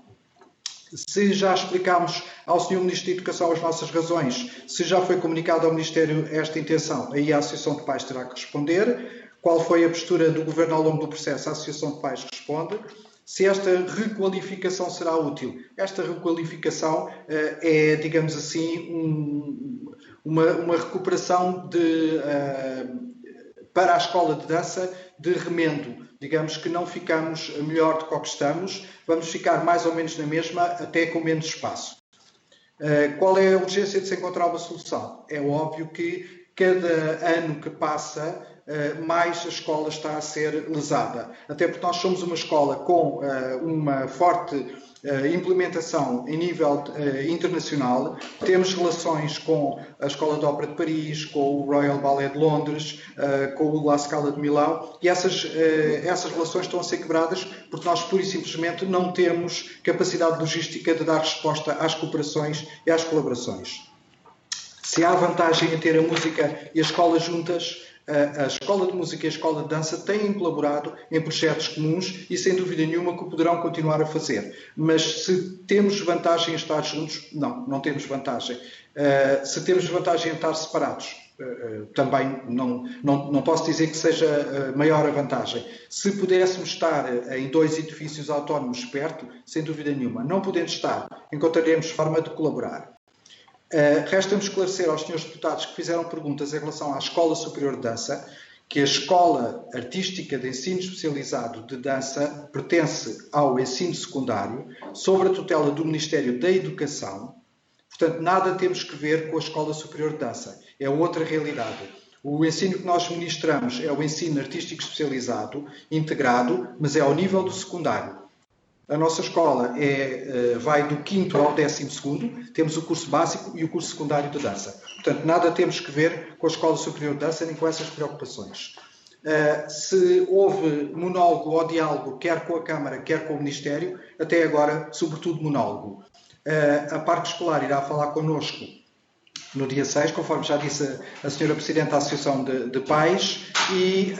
Se já explicámos ao Sr. Ministro da Educação as nossas razões, se já foi comunicado ao Ministério esta intenção, aí a Associação de Pais terá que responder. Qual foi a postura do Governo ao longo do processo? A Associação de Pais responde. Se esta requalificação será útil? Esta requalificação é, digamos assim, uma recuperação para a escola de dança de remendo. Digamos que não ficamos melhor do que estamos, vamos ficar mais ou menos na mesma, até com menos espaço. Qual é a urgência de se encontrar uma solução? É óbvio que cada ano que passa, mais a escola está a ser lesada. Até porque nós somos uma escola com uma forte implementação em nível internacional. Temos relações com a Escola de Ópera de Paris, com o Royal Ballet de Londres, com o La Scala de Milão, e essas relações estão a ser quebradas porque nós pura e simplesmente não temos capacidade logística de dar resposta às cooperações e às colaborações. Se há vantagem em ter a música e a escola juntas, a Escola de Música e a Escola de Dança têm colaborado em projetos comuns e, sem dúvida nenhuma, que o poderão continuar a fazer. Mas se temos vantagem em estar juntos, não temos vantagem. Se temos vantagem em estar separados, também não posso dizer que seja maior a vantagem. Se pudéssemos estar em 2 edifícios autónomos perto, sem dúvida nenhuma. Não podendo estar, encontraremos forma de colaborar. Resta-me esclarecer aos senhores deputados que fizeram perguntas em relação à Escola Superior de Dança, que a Escola Artística de Ensino Especializado de Dança pertence ao ensino secundário, sob a tutela do Ministério da Educação. Portanto, nada temos que ver com a Escola Superior de Dança. É outra realidade. O ensino que nós ministramos é o ensino artístico especializado, integrado, mas é ao nível do secundário. A nossa escola vai do 5º ao 12º, temos o curso básico e o curso secundário de dança. Portanto, nada temos que ver com a Escola Superior de Dança nem com essas preocupações. Se houve monólogo ou diálogo, quer com a Câmara, quer com o Ministério, até agora, sobretudo monólogo. A parte escolar irá falar connosco no dia 6, conforme já disse a Sra. Presidente da Associação de Pais, e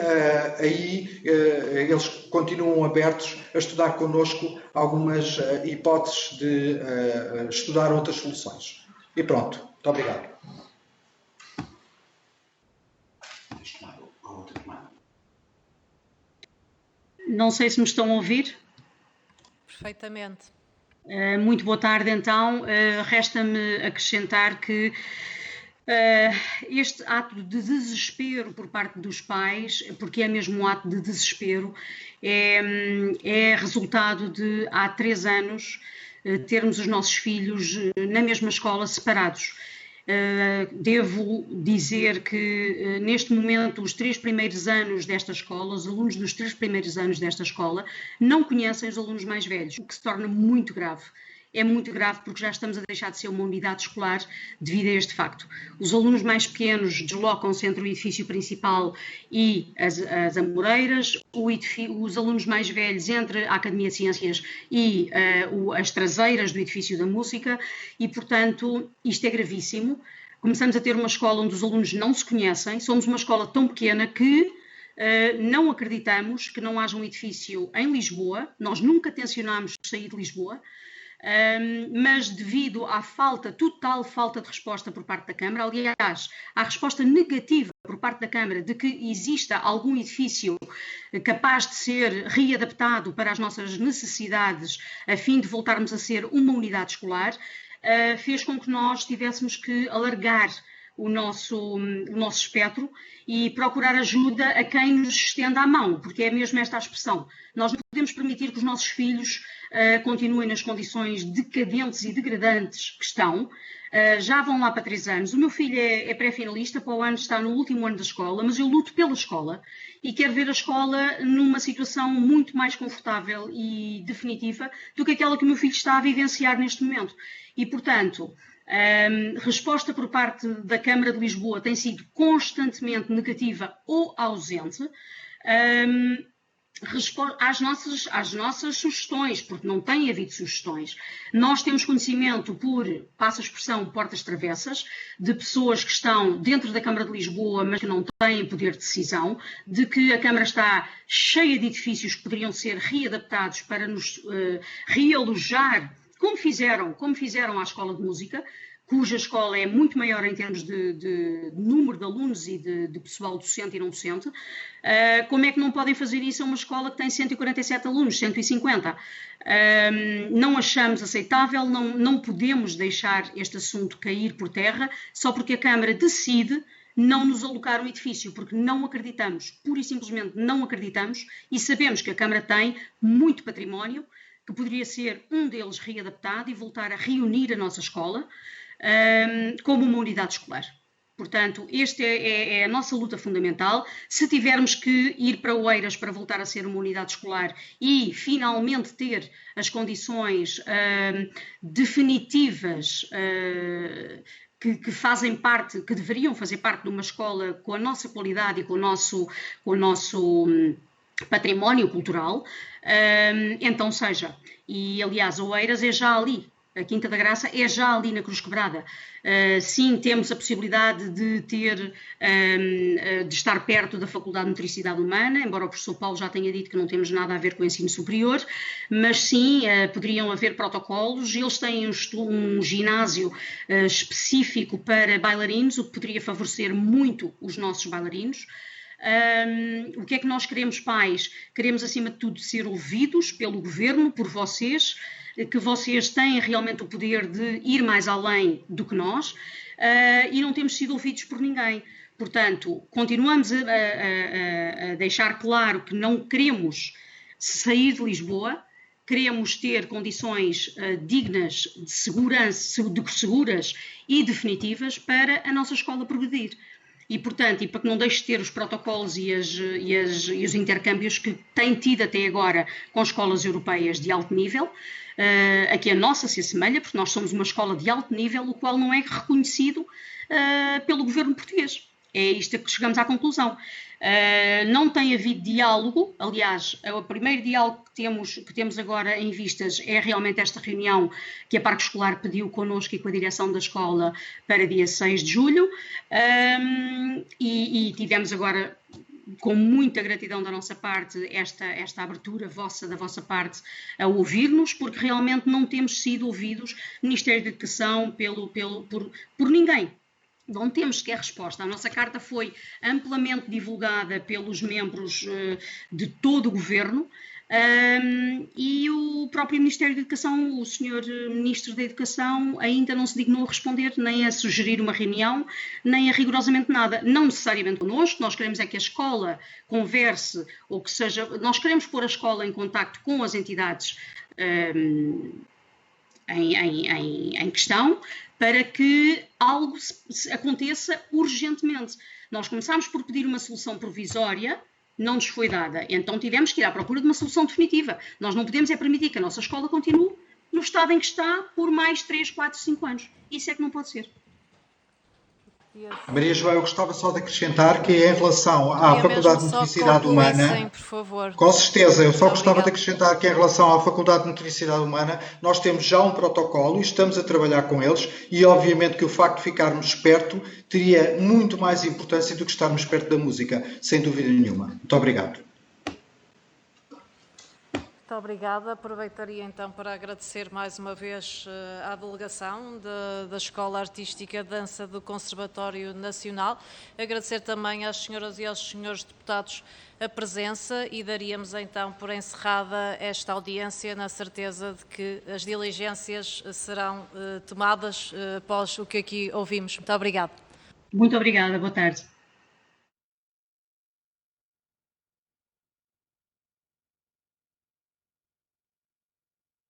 aí eles continuam abertos a estudar connosco algumas hipóteses de estudar outras soluções. E pronto, muito obrigado. Não sei se me estão a ouvir. Perfeitamente. Muito boa tarde, então. Resta-me acrescentar que este ato de desespero por parte dos pais, porque é mesmo um ato de desespero, é resultado de, há 3 anos, termos os nossos filhos na mesma escola separados. Devo dizer que, neste momento, os 3 primeiros anos desta escola, os alunos dos 3 primeiros anos desta escola, não conhecem os alunos mais velhos, o que se torna muito grave. É muito grave porque já estamos a deixar de ser uma unidade escolar devido a este facto. Os alunos mais pequenos deslocam-se entre o edifício principal e as Amoreiras, os alunos mais velhos entre a Academia de Ciências e as traseiras do edifício da Música e, portanto, isto é gravíssimo. Começamos a ter uma escola onde os alunos não se conhecem, somos uma escola tão pequena que não acreditamos que não haja um edifício em Lisboa, nós nunca tencionámos sair de Lisboa, mas devido à total falta de resposta por parte da Câmara, aliás, à resposta negativa por parte da Câmara de que exista algum edifício capaz de ser readaptado para as nossas necessidades a fim de voltarmos a ser uma unidade escolar, fez com que nós tivéssemos que alargar o nosso espectro e procurar ajuda a quem nos estenda a mão, porque é mesmo esta a expressão. Nós não podemos permitir que os nossos filhos continuem nas condições decadentes e degradantes que estão. Já vão lá para 3 anos. O meu filho é pré-finalista, para o ano está no último ano da escola, mas eu luto pela escola e quero ver a escola numa situação muito mais confortável e definitiva do que aquela que o meu filho está a vivenciar neste momento. E, portanto, resposta por parte da Câmara de Lisboa tem sido constantemente negativa ou ausente às nossas sugestões, porque não tem havido sugestões. Nós temos conhecimento passa a expressão, portas travessas, de pessoas que estão dentro da Câmara de Lisboa, mas que não têm poder de decisão, de que a Câmara está cheia de edifícios que poderiam ser readaptados para nos realojar, como fizeram à Escola de Música, cuja escola é muito maior em termos de número de alunos e de pessoal docente e não docente. Como é que não podem fazer isso a uma escola que tem 147 alunos, 150? Não achamos aceitável, não podemos deixar este assunto cair por terra só porque a Câmara decide não nos alocar o edifício, porque não acreditamos, pura e simplesmente não acreditamos, e sabemos que a Câmara tem muito património, que poderia ser um deles readaptado e voltar a reunir a nossa escola como uma unidade escolar. Portanto, esta é a nossa luta fundamental. Se tivermos que ir para Oeiras para voltar a ser uma unidade escolar e finalmente ter as condições definitivas que fazem parte, que deveriam fazer parte de uma escola com a nossa qualidade e com o nosso património cultural, então seja. E, aliás, Oeiras é já ali. A Quinta da Graça é já ali na Cruz Quebrada. Sim, temos a possibilidade de estar perto da Faculdade de Motricidade Humana, embora o professor Paulo já tenha dito que não temos nada a ver com o ensino superior, mas sim, poderiam haver protocolos. Eles têm um ginásio específico para bailarinos, o que poderia favorecer muito os nossos bailarinos. O que é que nós queremos, pais? Queremos, acima de tudo, ser ouvidos pelo Governo, por vocês, que vocês têm realmente o poder de ir mais além do que nós, e não temos sido ouvidos por ninguém. Portanto, continuamos a deixar claro que não queremos sair de Lisboa, queremos ter condições dignas, seguras e definitivas para a nossa escola progredir. e, portanto, e para que não deixe de ter os protocolos e os intercâmbios que tem tido até agora com escolas europeias de alto nível, aqui a nossa se assemelha, porque nós somos uma escola de alto nível, o qual não é reconhecido pelo governo português. É isto que chegamos à conclusão. Não tem havido diálogo, aliás, o primeiro diálogo que temos agora em vistas é realmente esta reunião que a Parque Escolar pediu connosco e com a direção da escola para dia 6 de julho, e tivemos agora, com muita gratidão da nossa parte, esta abertura da vossa parte a ouvir-nos, porque realmente não temos sido ouvidos, Ministério da Educação, por ninguém. Não temos sequer resposta. A nossa carta foi amplamente divulgada pelos membros de todo o Governo e o próprio Ministério da Educação, o Sr. Ministro da Educação, ainda não se dignou a responder, nem a sugerir uma reunião, nem a rigorosamente nada. Não necessariamente connosco, nós queremos é que a escola converse, ou que seja, nós queremos pôr a escola em contacto com as entidades em questão, para que algo aconteça urgentemente. Nós começámos por pedir uma solução provisória, não nos foi dada, então tivemos que ir à procura de uma solução definitiva. Nós não podemos permitir que a nossa escola continue no estado em que está por mais 3, 4, 5 anos. Isso é que não pode ser. Maria João, eu gostava só de acrescentar que em relação à Faculdade de Motricidade Humana, por favor. Com certeza, eu só gostava de acrescentar que em relação à Faculdade de Motricidade Humana, nós temos já um protocolo e estamos a trabalhar com eles, e obviamente que o facto de ficarmos perto teria muito mais importância do que estarmos perto da música, sem dúvida nenhuma. Muito obrigado. Muito obrigada. Aproveitaria então para agradecer mais uma vez à delegação da Escola Artística de Dança do Conservatório Nacional. Agradecer também às senhoras e aos senhores deputados a presença e daríamos então por encerrada esta audiência na certeza de que as diligências serão tomadas após o que aqui ouvimos. Muito obrigada. Muito obrigada. Boa tarde.